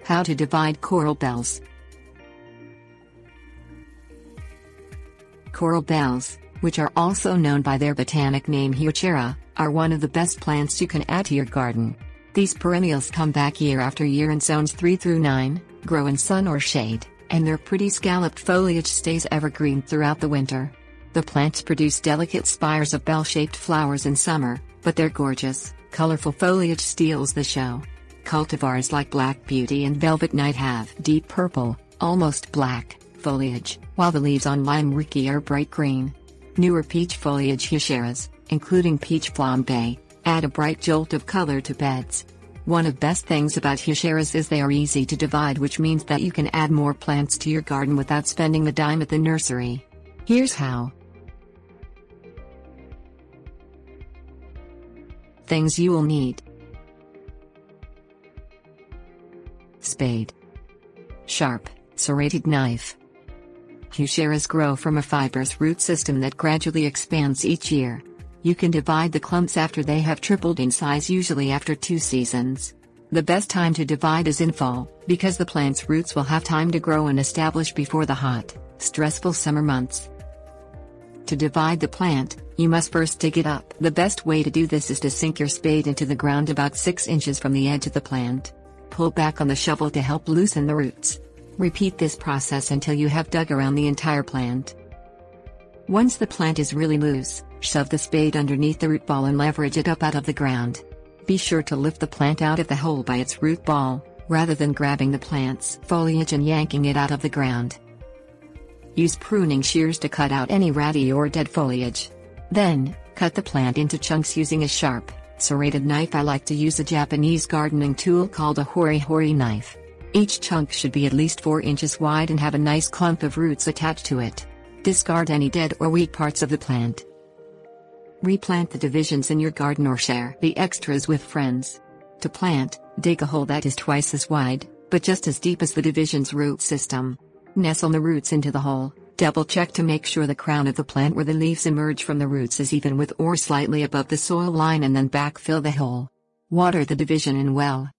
How to divide coral bells. Coral bells, which are also known by their botanic name Heuchera, are one of the best plants you can add to your garden. These perennials come back year after year in zones 3 through 9, grow in sun or shade, and their pretty scalloped foliage stays evergreen throughout the winter. The plants produce delicate spires of bell-shaped flowers in summer, but their gorgeous, colorful foliage steals the show. Cultivars like Black Beauty and Velvet Night have deep purple, almost black, foliage, while the leaves on Lime Ricky are bright green. Newer peach foliage Heucheras, including peach flambe, add a bright jolt of color to beds. One of the best things about Heucheras is they are easy to divide, which means that you can add more plants to your garden without spending the dime at the nursery. Here's how. Things you will need: spade, sharp, serrated knife. Heucheras grow from a fibrous root system that gradually expands each year. You can divide the clumps after they have tripled in size, usually after 2 seasons. The best time to divide is in fall, because the plant's roots will have time to grow and establish before the hot, stressful summer months. To divide the plant, you must first dig it up. The best way to do this is to sink your spade into the ground about 6 inches from the edge of the plant. Pull back on the shovel to help loosen the roots. Repeat this process until you have dug around the entire plant. Once the plant is really loose, shove the spade underneath the root ball and leverage it up out of the ground. Be sure to lift the plant out of the hole by its root ball, rather than grabbing the plant's foliage and yanking it out of the ground. Use pruning shears to cut out any ratty or dead foliage. Then, cut the plant into chunks using a sharp, serrated knife. I like to use a Japanese gardening tool called a hori knife. Each chunk should be at least 4 inches wide and have a nice clump of roots attached to it. Discard any dead or weak parts of the plant. Replant the divisions in your garden or share the extras with friends. To plant, dig a hole that is twice as wide, but just as deep as the division's root system. Nestle the roots into the hole. Double check to make sure the crown of the plant where the leaves emerge from the roots is even with or slightly above the soil line, and then backfill the hole. Water the division in well.